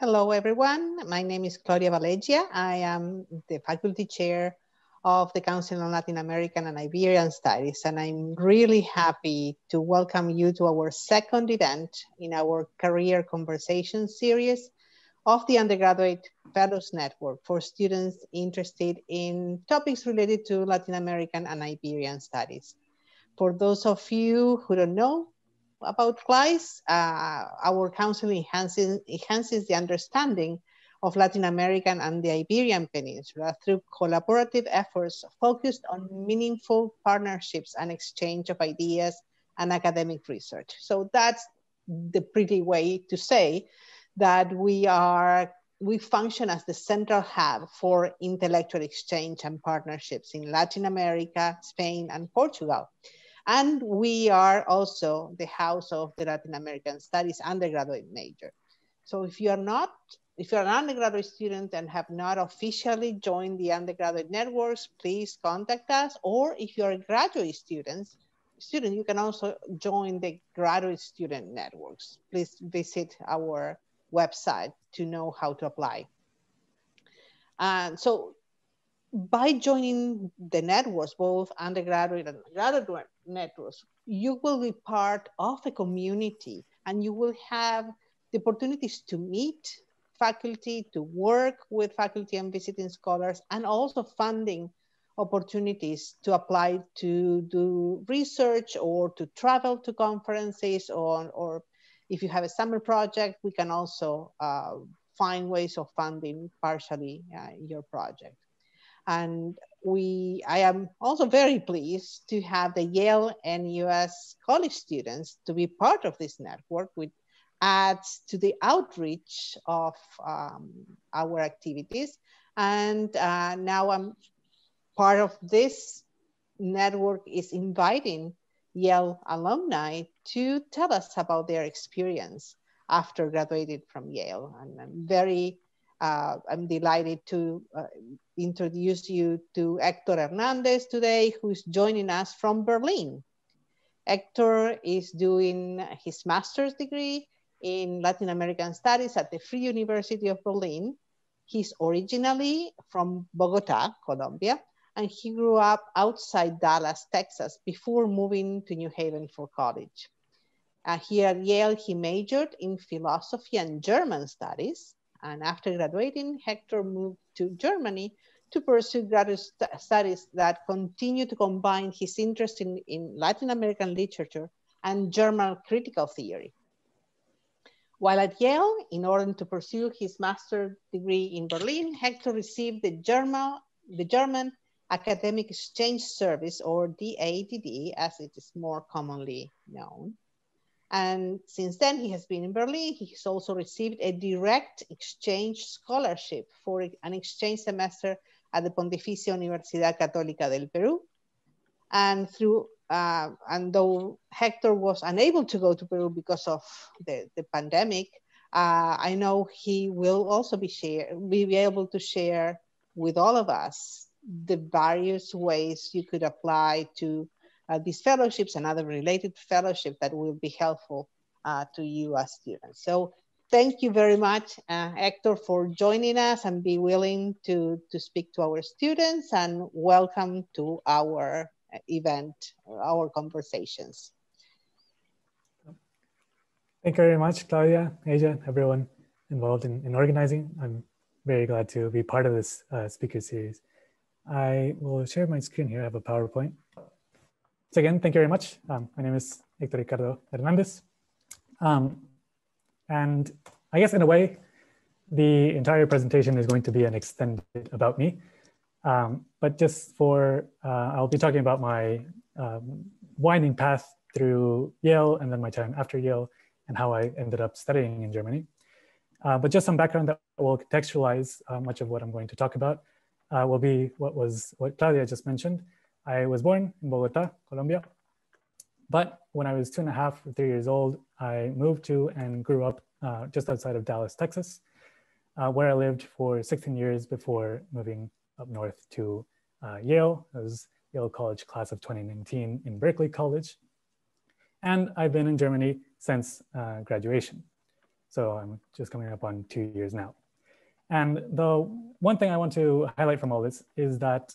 Hello, everyone. My name is Claudia Valegia. I am the faculty chair of the Council on Latin American and Iberian Studies, and I'm really happy to welcome you to our second event in our Career Conversation series of the Undergraduate Fellows Network for students interested in topics related to Latin American and Iberian Studies. For those of you who don't know about CLICE, our council enhances the understanding of Latin American and the Iberian Peninsula through collaborative efforts focused on meaningful partnerships and exchange of ideas and academic research. So that's the pretty way to say that we function as the central hub for intellectual exchange and partnerships in Latin America, Spain, and Portugal. And we are also the house of the Latin American Studies undergraduate major. So if you're an undergraduate student and have not officially joined the undergraduate networks, please contact us. Or if you're a graduate student, you can also join the graduate student networks. Please visit our website to know how to apply. And so by joining the networks, both undergraduate and graduate networks, you will be part of a community and you will have the opportunities to meet faculty, to work with faculty and visiting scholars, and also funding opportunities to apply to do research or to travel to conferences, or if you have a summer project, we can also find ways of funding partially your project. And I am also very pleased to have the Yale and US college students to be part of this network, which adds to the outreach of our activities. And now I'm part of this network is inviting Yale alumni to tell us about their experience after graduating from Yale. And I'm delighted to introduce you to Hector Hernandez today, who's joining us from Berlin. Hector is doing his master's degree in Latin American Studies at the Free University of Berlin. He's originally from Bogota, Colombia, and he grew up outside Dallas, Texas, before moving to New Haven for college. Here at Yale, he majored in philosophy and German studies. And after graduating, Hector moved to Germany to pursue graduate studies that continue to combine his interest in Latin American literature and German critical theory. While at Yale, in order to pursue his master's degree in Berlin, Hector received the German Academic Exchange Service, or DADD, as it is more commonly known. And since then, he has been in Berlin. He has also received a direct exchange scholarship for an exchange semester at the Pontificia Universidad Católica del Perú. And though Hector was unable to go to Peru because of the pandemic, I know he will also be able to share with all of us the various ways you could apply to these fellowships and other related fellowships that will be helpful to you as students. So thank you very much, Hector, for joining us and be willing to speak to our students, and welcome to our event, our conversations. Thank you very much, Claudia, Asia, everyone involved in organizing. I'm very glad to be part of this speaker series. I will share my screen here. I have a PowerPoint. So again, thank you very much. My name is Hector Ricardo Hernandez. And I guess in a way, the entire presentation is going to be an extended about me. But just I'll be talking about my winding path through Yale and then my time after Yale and how I ended up studying in Germany. But just some background that will contextualize much of what I'm going to talk about will be what Claudia just mentioned. I was born in Bogota, Colombia. But when I was 2.5 or 3 years old, I moved to and grew up just outside of Dallas, Texas, where I lived for 16 years before moving up north to Yale. I was Yale College class of 2019 in Berkeley College. And I've been in Germany since graduation. So I'm just coming up on 2 years now. And the one thing I want to highlight from all this is that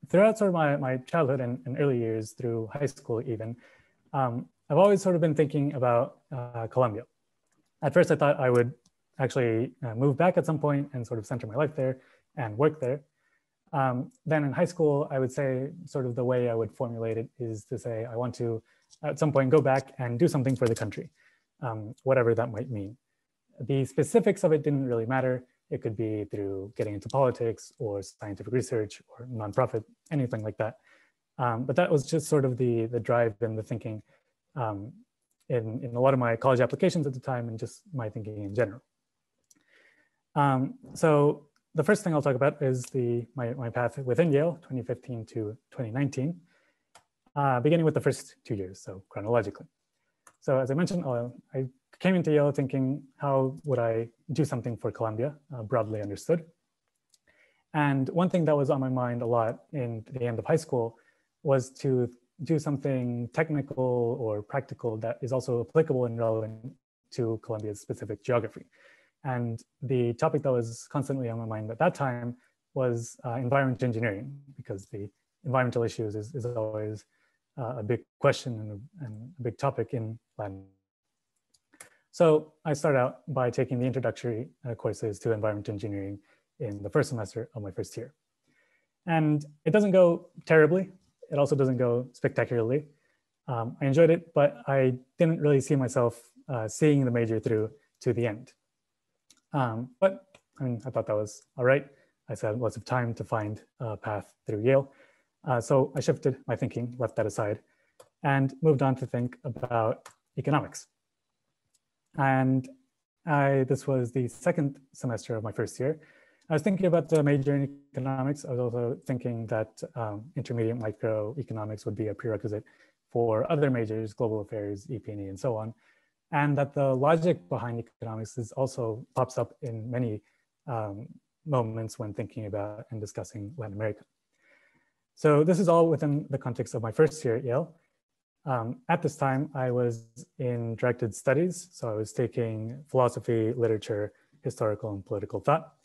throughout sort of my childhood and early years through high school even, I've always sort of been thinking about Colombia. At first I thought I would actually move back at some point and sort of center my life there and work there. Then in high school, I would say sort of the way I would formulate it is to say, I want to at some point go back and do something for the country, whatever that might mean. The specifics of it didn't really matter. It could be through getting into politics or scientific research or nonprofit, anything like that. But that was just sort of the drive and the thinking in a lot of my college applications at the time and just my thinking in general. So the first thing I'll talk about is my path within Yale, 2015 to 2019, beginning with the first 2 years, so chronologically. So as I mentioned, I came into Yale thinking, how would I do something for Colombia, broadly understood? And one thing that was on my mind a lot in the end of high school was to do something technical or practical that is also applicable and relevant to Colombia's specific geography. And the topic that was constantly on my mind at that time was environment engineering, because the environmental issues is always a big question and a big topic in Latin. So I started out by taking the introductory courses to environment engineering in the first semester of my first year. And it doesn't go terribly. It also doesn't go spectacularly. I enjoyed it, but I didn't really see myself seeing the major through to the end. But I mean, I thought that was all right. I still had lots of time to find a path through Yale. So I shifted my thinking, left that aside, and moved on to think about economics. And this was the second semester of my first year. I was thinking about the major in economics. I was also thinking that intermediate microeconomics would be a prerequisite for other majors, global affairs, EP&E, and so on. And that the logic behind economics also pops up in many moments when thinking about and discussing Latin America. So this is all within the context of my first year at Yale. At this time, I was in directed studies. So I was taking philosophy, literature, historical, and political thought.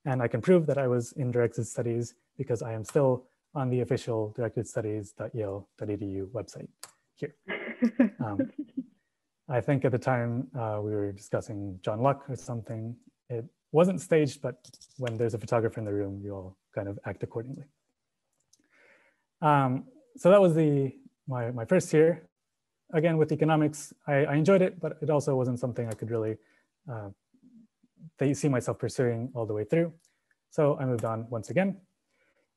And I can prove that I was in directed studies because I am still on the official directedstudies.yale.edu website here. I think at the time we were discussing John Locke or something. It wasn't staged, but when there's a photographer in the room, you all kind of act accordingly. So that was my first year. Again, with economics, I enjoyed it, but it also wasn't something I could really see myself pursuing all the way through. So I moved on once again.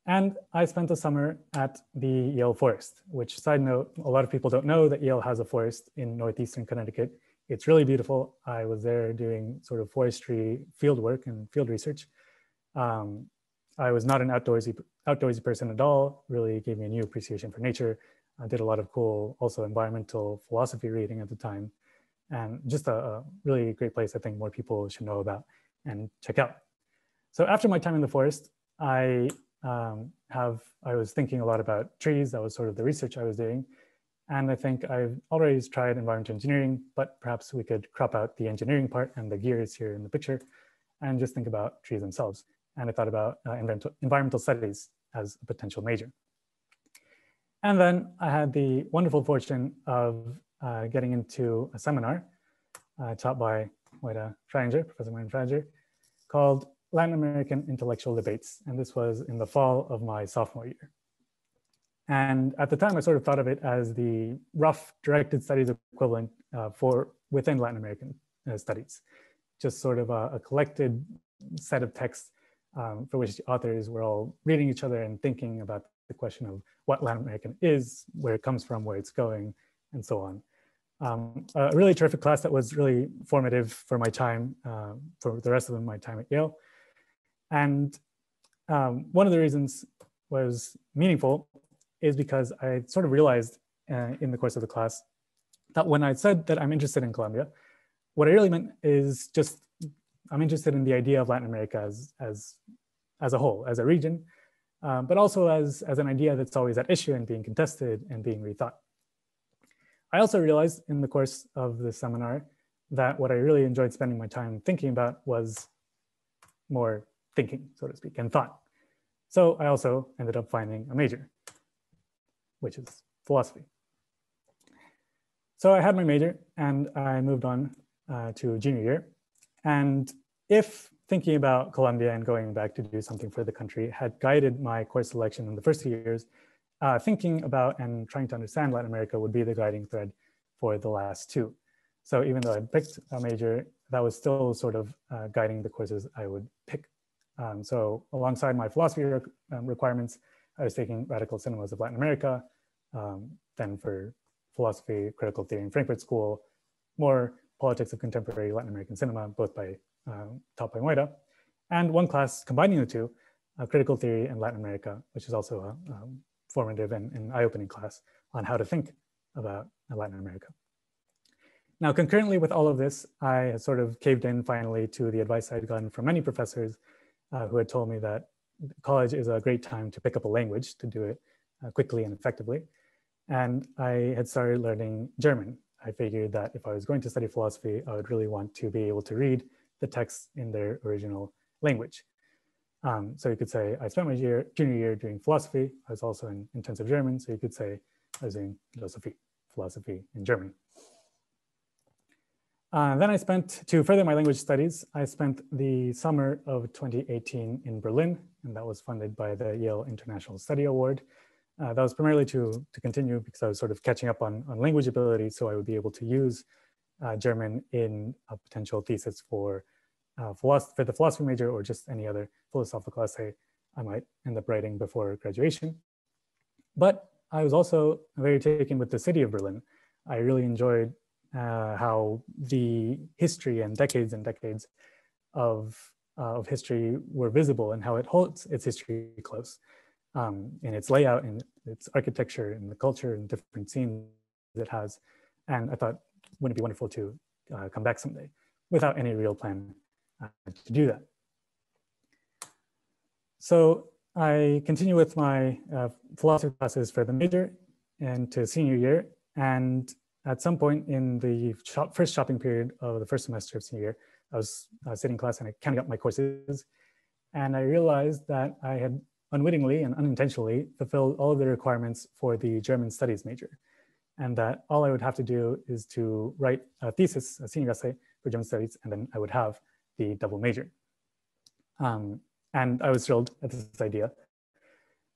And I spent the summer at the Yale Forest, which, side note, a lot of people don't know that Yale has a forest in northeastern Connecticut. It's really beautiful. I was there doing sort of forestry field work and field research. I was not an outdoorsy person at all, really gave me a new appreciation for nature. I did a lot of cool, also environmental philosophy reading at the time. And just a really great place I think more people should know about and check out. So after my time in the forest, I was thinking a lot about trees. That was sort of the research I was doing. And I think I've already tried environmental engineering, but perhaps we could crop out the engineering part and the gears here in the picture and just think about trees themselves. And I thought about environmental studies as a potential major. And then I had the wonderful fortune of getting into a seminar taught by Professor Moira Franger, called Latin American Intellectual Debates. And this was in the fall of my sophomore year. And at the time, I sort of thought of it as the rough directed studies equivalent for within Latin American studies, just sort of a collected set of texts for which the authors were all reading each other and thinking about the question of what Latin American is, where it comes from, where it's going, and so on. A really terrific class that was really formative for my time, for the rest of my time at Yale. And one of the reasons was meaningful is because I sort of realized in the course of the class that when I said that I'm interested in Colombia, what I really meant is just I'm interested in the idea of Latin America as a whole, as a region, but also as an idea that's always at issue and being contested and being rethought. I also realized in the course of the seminar that what I really enjoyed spending my time thinking about was more thinking, so to speak, and thought. So I also ended up finding a major, which is philosophy. So I had my major and I moved on to junior year. And if thinking about Columbia and going back to do something for the country had guided my course selection in the first 2 years, thinking about and trying to understand Latin America would be the guiding thread for the last 2. So even though I picked a major, that was still sort of guiding the courses I would pick. So alongside my philosophy requirements, I was taking radical cinemas of Latin America, then for philosophy, critical theory in Frankfurt School, more politics of contemporary Latin American cinema, both by taught by Moira, and one class combining the two, critical theory and Latin America, which is also a formative and eye-opening class on how to think about Latin America. Now, concurrently with all of this, I sort of caved in finally to the advice I'd gotten from many professors who had told me that college is a great time to pick up a language, to do it quickly and effectively. And I had started learning German. I figured that if I was going to study philosophy, I would really want to be able to read the texts in their original language. So you could say I spent my junior year doing philosophy. I was also in intensive German. So you could say I was doing philosophy in German. Then I spent, to further my language studies, I spent the summer of 2018 in Berlin, and that was funded by the Yale International Study Award. That was primarily to continue because I was sort of catching up on language ability, so I would be able to use German in a potential thesis for the philosophy major or just any other philosophical essay I might end up writing before graduation. But I was also very taken with the city of Berlin. I really enjoyed how the history and decades of history were visible and how it holds its history close in its layout, in its architecture, in the culture, and different scenes it has. And I thought, wouldn't it be wonderful to come back someday without any real plan to do that. So I continue with my philosophy classes for the major and to senior year. And at some point in the first shopping period of the first semester of senior year, I was sitting in class and I counted up my courses. And I realized that I had unwittingly and unintentionally fulfilled all of the requirements for the German studies major. And that all I would have to do is to write a thesis, a senior essay for German studies, and then I would have the double major. And I was thrilled at this idea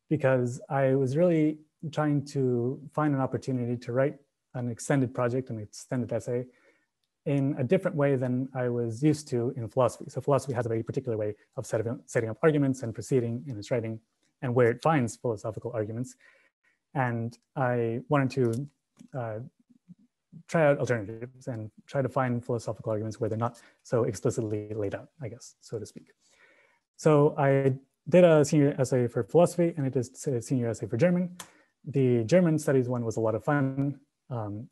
because I was really trying to find an opportunity to write an extended project, an extended essay in a different way than I was used to in philosophy. So philosophy has a very particular way of setting up arguments and proceeding in its writing and where it finds philosophical arguments. And I wanted to try out alternatives and try to find philosophical arguments where they're not so explicitly laid out, I guess, so to speak. So I did a senior essay for philosophy and I did a senior essay for German. The German studies one was a lot of fun.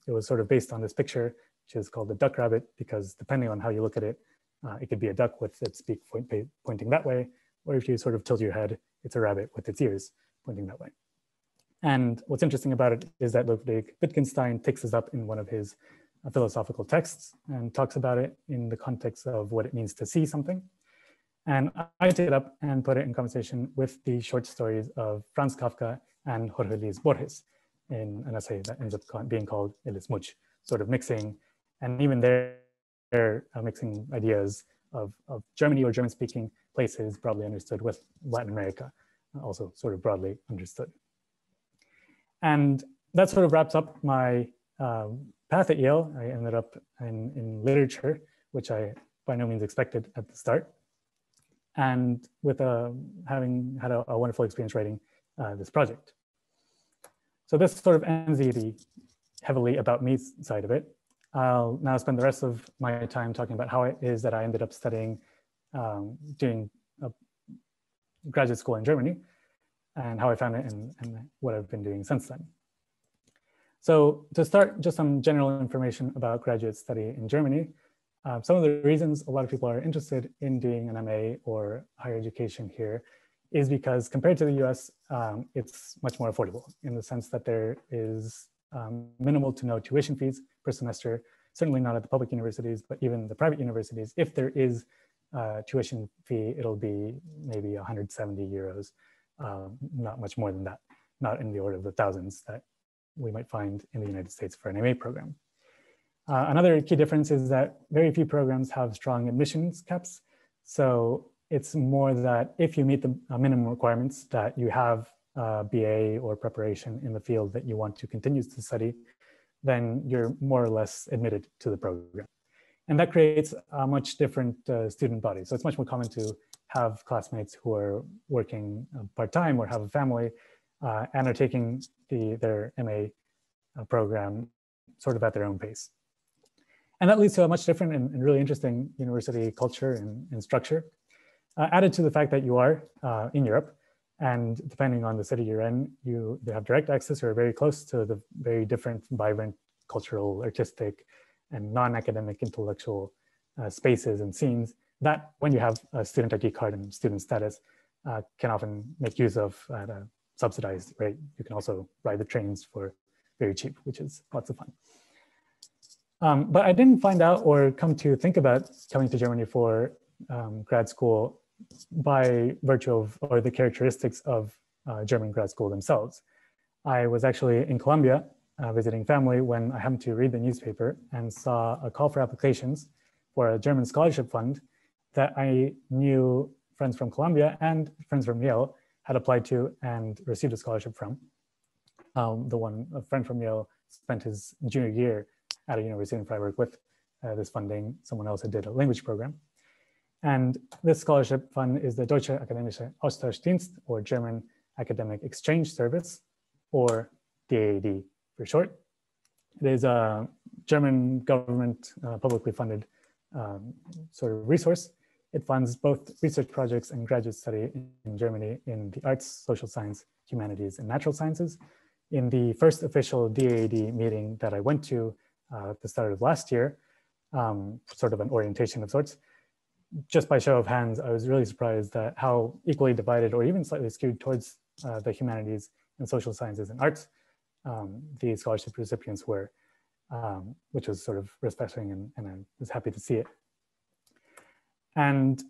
It was sort of based on this picture, which is called the duck rabbit, because depending on how you look at it, it could be a duck with its beak pointing that way, or if you sort of tilt your head, it's a rabbit with its ears pointing that way. And what's interesting about it is that Ludwig Wittgenstein takes this up in one of his philosophical texts and talks about it in the context of what it means to see something. And I take it up and put it in conversation with the short stories of Franz Kafka and Jorge Luis Borges in an essay that ends up being called El Smuch, sort of mixing, and even they're mixing ideas of Germany or German-speaking places broadly understood with Latin America, also sort of broadly understood. And that sort of wraps up my path at Yale. I ended up in literature, which I by no means expected at the start. And with having had a wonderful experience writing this project. So this sort of ends the heavily about me side of it. I'll now spend the rest of my time talking about how it is that I ended up studying, doing graduate school in Germany, and how I found it and what I've been doing since then. So to start, just some general information about graduate study in Germany. Some of the reasons a lot of people are interested in doing an MA or higher education here is because compared to the US, it's much more affordable in the sense that there is minimal to no tuition fees per semester. certainly not at the public universities, but even the private universities, if there is a tuition fee, it'll be maybe 170 euros, not much more than that, not in the order of the thousands that we might find in the United States for an MA program. Another key difference is that very few programs have strong admissions caps. So it's more that if you meet the minimum requirements, that you have a BA or preparation in the field that you want to continue to study, then you're more or less admitted to the program. And that creates a much different student body. So it's much more common to have classmates who are working part-time or have a family and are taking their MA program sort of at their own pace. And that leads to a much different and really interesting university culture and structure. Added to the fact that you are in Europe, and depending on the city you're in, you have direct access or are very close to the very different, vibrant, cultural, artistic, and non-academic intellectual spaces and scenes that, when you have a student ID card and student status, can often make use of at a subsidized rate. You can also ride the trains for very cheap, which is lots of fun. But I didn't find out or come to think about coming to Germany for grad school by virtue of, or the characteristics of German grad school themselves. I was actually in Colombia visiting family when I happened to read the newspaper and saw a call for applications for a German scholarship fund that I knew friends from Colombia and friends from Yale had applied to and received a scholarship from. A friend from Yale spent his junior year at a university in Freiburg with this funding. Someone else had did a language program. And this scholarship fund is the Deutscher Akademischer Austauschdiens, or German Academic Exchange Service, or DAAD for short. It is a German government publicly funded sort of resource. It funds both research projects and graduate study in Germany in the arts, social science, humanities, and natural sciences. In the first official DAAD meeting that I went to at the start of last year, sort of an orientation of sorts, just by show of hands, I was really surprised at how equally divided or even slightly skewed towards the humanities and social sciences and arts the scholarship recipients were, which was sort of refreshing, and I was happy to see it. And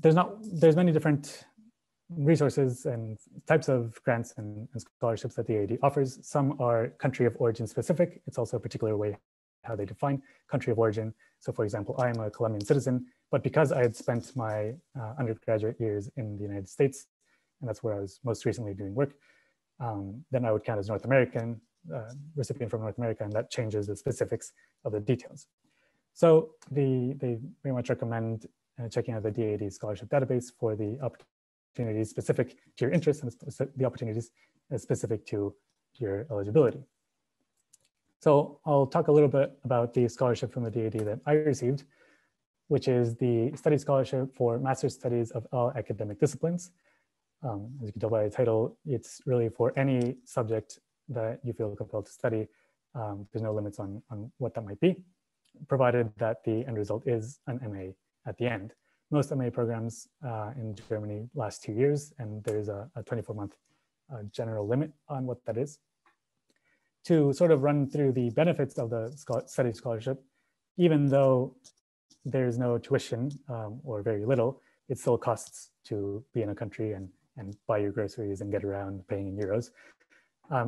there's many different resources and types of grants and scholarships that the AD offers. Some are country of origin specific. It's also a particular way how they define country of origin. So for example, I am a Colombian citizen, but because I had spent my undergraduate years in the United States, and that's where I was most recently doing work, then I would count as North American, recipient from North America, and that changes the specifics of the details. So they very much recommend checking out the DAAD scholarship database for the opportunities specific to your interests and the opportunities specific to your eligibility. So I'll talk a little bit about the scholarship from the DAAD that I received, which is the study scholarship for master's studies of all academic disciplines. As you can tell by the title, it's really for any subject that you feel compelled to study. There's no limits on what that might be, provided that the end result is an MA at the end. Most MA programs in Germany last 2 years, and there's a 24-month general limit on what that is. To sort of run through the benefits of the study scholarship, even though there's no tuition or very little, it still costs to be in a country and buy your groceries and get around paying in euros.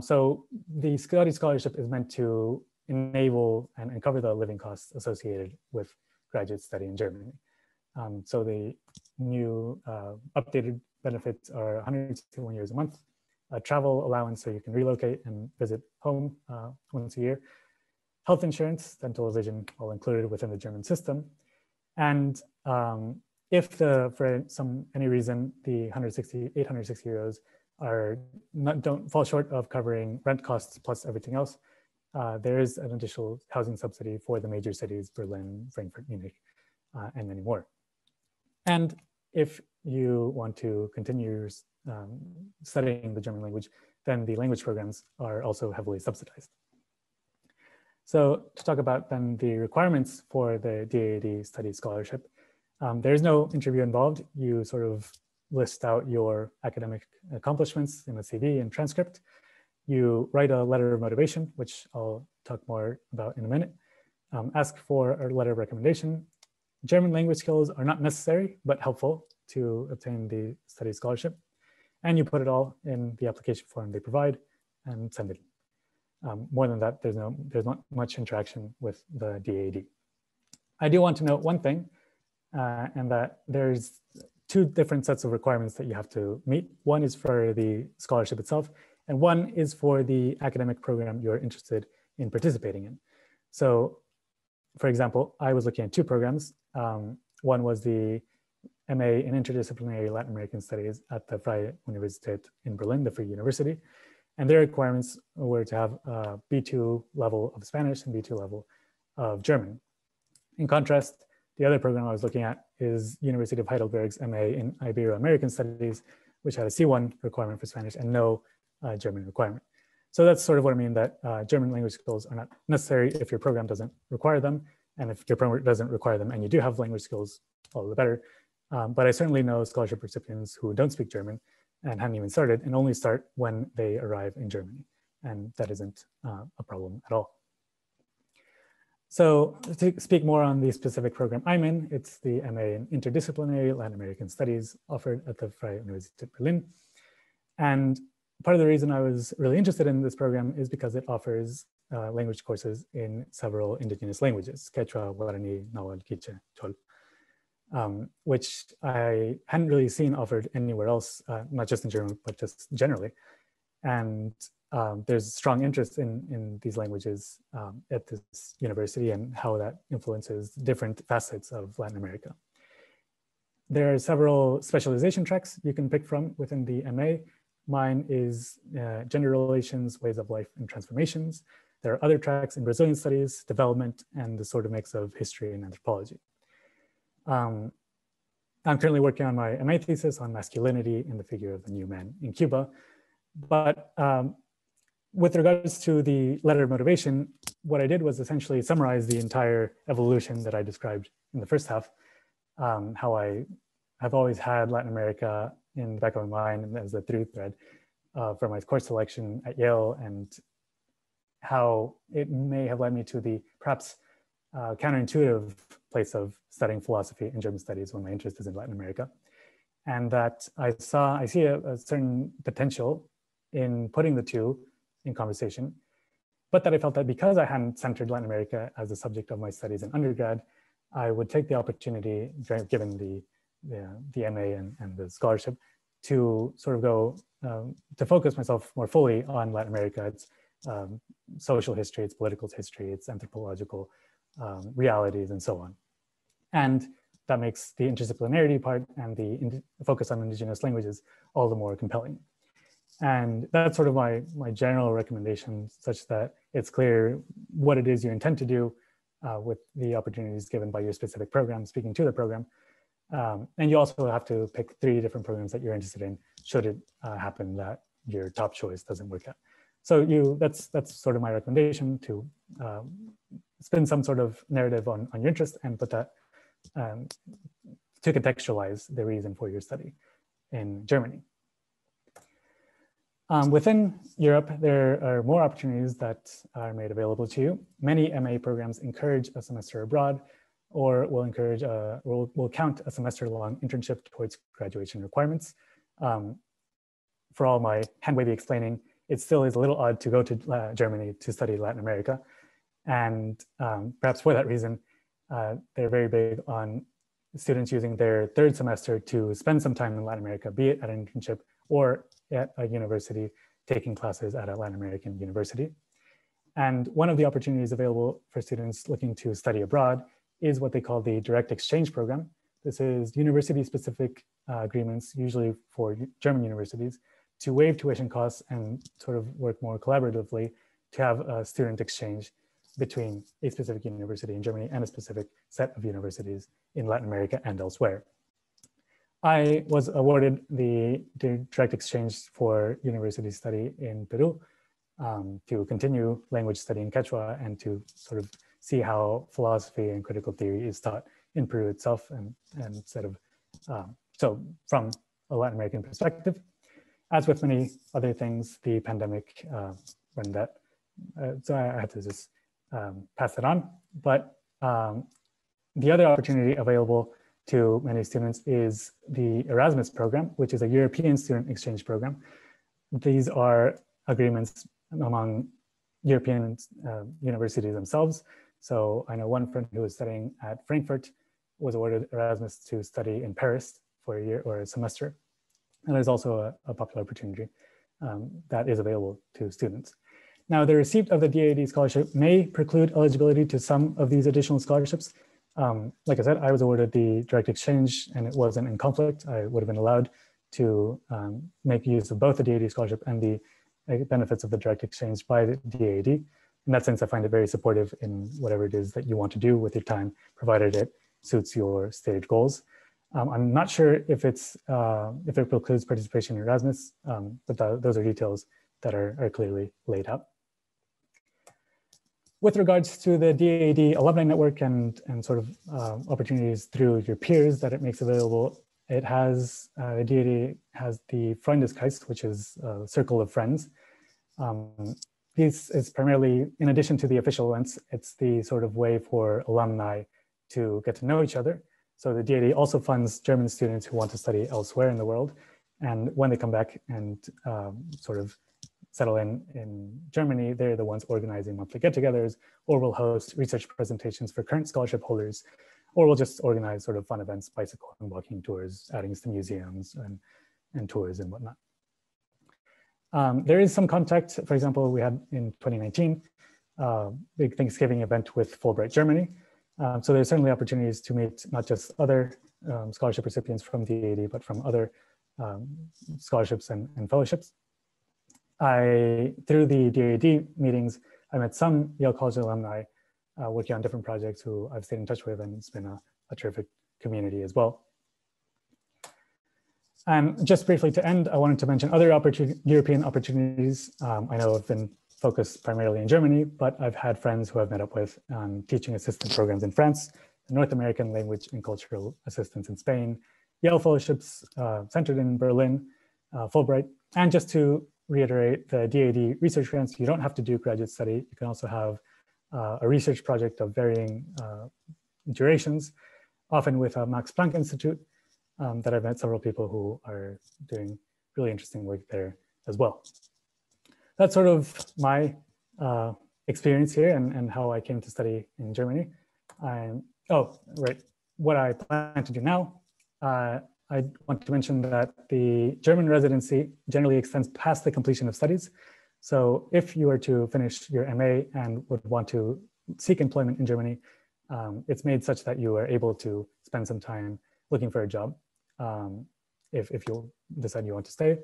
So the study scholarship is meant to enable and cover the living costs associated with graduate study in Germany. So the new updated benefits are 161 euros a month, a travel allowance so you can relocate and visit home once a year, health insurance, dental, vision, all included within the German system. And if for any reason the 860 euros don't fall short of covering rent costs plus everything else, there is an additional housing subsidy for the major cities, Berlin, Frankfurt, Munich, and many more. And if you want to continue studying the German language, then the language programs are also heavily subsidized. So to talk about then the requirements for the DAAD study scholarship, there's no interview involved. You sort of list out your academic accomplishments in a CV and transcript. You write a letter of motivation, which I'll talk more about in a minute. Ask for a letter of recommendation. German language skills are not necessary, but helpful to obtain the study scholarship. And you put it all in the application form they provide and send it in. More than that, there's not much interaction with the DAD. I do want to note one thing, and that there's two different sets of requirements that you have to meet. One is for the scholarship itself, and one is for the academic program you're interested in participating in. So, for example, I was looking at two programs. One was the MA in Interdisciplinary Latin American Studies at the Freie Universität in Berlin, the Free University. And their requirements were to have a B2 level of Spanish and B2 level of German. In contrast, the other program I was looking at is University of Heidelberg's MA in Ibero-American Studies, which had a C1 requirement for Spanish and no German requirement. So that's sort of what I mean, that German language skills are not necessary if your program doesn't require them. And if your program doesn't require them and you do have language skills, all the better. But I certainly know scholarship recipients who don't speak German and haven't even started and only start when they arrive in Germany. And that isn't a problem at all. So to speak more on the specific program I'm in, it's the MA in Interdisciplinary Latin American Studies offered at the Freie Universität Berlin. And part of the reason I was really interested in this program is because it offers language courses in several indigenous languages, Quechua, Guarani, Nahuatl, Quiche, Chol, which I hadn't really seen offered anywhere else, not just in German, but just generally. And there's strong interest in these languages at this university and how that influences different facets of Latin America. There are several specialization tracks you can pick from within the MA. Mine is gender relations, ways of life, and transformations. There are other tracks in Brazilian studies, development, and the sort of mix of history and anthropology. I'm currently working on my MA thesis on masculinity in the figure of the new man in Cuba. But with regards to the letter of motivation, what I did was essentially summarize the entire evolution that I described in the first half, how I have always had Latin America in the back of my mind as a through thread for my course selection at Yale, and how it may have led me to the perhaps counterintuitive place of studying philosophy and German studies when my interest is in Latin America. And that I see a certain potential in putting the two in conversation, but that I felt that because I hadn't centered Latin America as the subject of my studies in undergrad, I would take the opportunity, given the MA and the scholarship, to sort of go, to focus myself more fully on Latin America, its social history, its political history, its anthropological realities, and so on. And that makes the interdisciplinarity part and the focus on indigenous languages all the more compelling. And that's sort of my general recommendation, such that it's clear what it is you intend to do with the opportunities given by your specific program, speaking to the program. And you also have to pick 3 different programs that you're interested in, should it happen that your top choice doesn't work out. So that's sort of my recommendation, to spin some sort of narrative on your interest and put that to contextualize the reason for your study in Germany. Within Europe, there are more opportunities that are made available to you. Many MA programs encourage a semester abroad, or will encourage will count a semester-long internship towards graduation requirements. For all my hand-wavy explaining, it still is a little odd to go to Germany to study Latin America. And perhaps for that reason, they're very big on students using their 3rd semester to spend some time in Latin America, be it at an internship or at a university, taking classes at a Latin American university. And one of the opportunities available for students looking to study abroad is what they call the direct exchange program. This is university-specific agreements, usually for German universities, to waive tuition costs and sort of work more collaboratively to have a student exchange between a specific university in Germany and a specific set of universities in Latin America and elsewhere. I was awarded the direct exchange for university study in Peru to continue language study in Quechua and to sort of see how philosophy and critical theory is taught in Peru itself, and instead of, so from a Latin American perspective. As with many other things, the pandemic, when that, so I had to just pass it on. But the other opportunity available to many students is the Erasmus program, which is a European student exchange program. These are agreements among European universities themselves. So I know one friend who was studying at Frankfurt was awarded Erasmus to study in Paris for a year or a semester. And there's also a popular opportunity that is available to students. Now, the receipt of the DAD scholarship may preclude eligibility to some of these additional scholarships. Like I said, I was awarded the direct exchange and it wasn't in conflict. I would have been allowed to make use of both the DAD scholarship and the benefits of the direct exchange by the DAD. In that sense, I find it very supportive in whatever it is that you want to do with your time, provided it suits your stated goals. I'm not sure if it precludes participation in Erasmus, but those are details that are clearly laid out. With regards to the DAD alumni network and sort of opportunities through your peers that it makes available, it has, DAD has the Freundeskreis, which is a circle of friends. This is primarily, in addition to the official events, it's the sort of way for alumni to get to know each other. So the DAD also funds German students who want to study elsewhere in the world. And when they come back and sort of settle in Germany, they're the ones organizing monthly get-togethers, or will host research presentations for current scholarship holders, or will just organize sort of fun events, bicycle and walking tours, outings to museums and tours and whatnot. There is some contact. For example, we had in 2019, big Thanksgiving event with Fulbright Germany. So there's certainly opportunities to meet not just other scholarship recipients from DAD, but from other scholarships and fellowships. Through the DAD meetings, I met some Yale College alumni working on different projects who I've stayed in touch with, and it's been a terrific community as well. And just briefly to end, I wanted to mention other European opportunities. I know I've been focused primarily in Germany, but I've had friends who I've met up with on teaching assistant programs in France, North American language and cultural assistance in Spain, Yale fellowships centered in Berlin, Fulbright. And just to reiterate, the DAD research grants, you don't have to do graduate study. You can also have a research project of varying durations, often with a Max Planck Institute, that I've met several people who are doing really interesting work there as well. That's sort of my experience here and how I came to study in Germany. What I plan to do now, I want to mention that the German residency generally extends past the completion of studies. So if you were to finish your MA and would want to seek employment in Germany, it's made such that you are able to spend some time looking for a job if you decide you want to stay.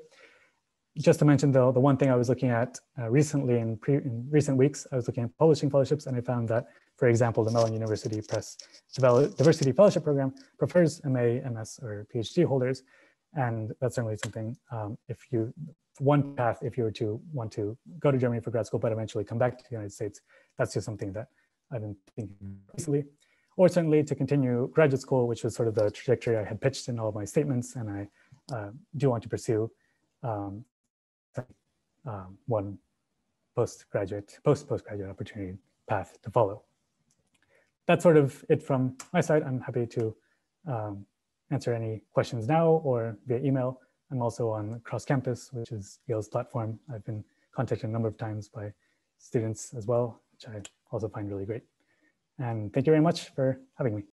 Just to mention, though, the one thing I was looking at recently in recent weeks, I was looking at publishing fellowships, and I found that, for example, the Mellon University Press Diversity Fellowship Program prefers MA, MS, or PhD holders. And that's certainly something, one path, if you were to want to go to Germany for grad school, but eventually come back to the United States, that's just something that I've been thinking recently. Or certainly to continue graduate school, which was sort of the trajectory I had pitched in all of my statements, and I do want to pursue one postgraduate opportunity path to follow. That's sort of it from my side. I'm happy to answer any questions now or via email. I'm also on Cross Campus, which is Yale's platform. I've been contacted a number of times by students as well, which I also find really great. And thank you very much for having me.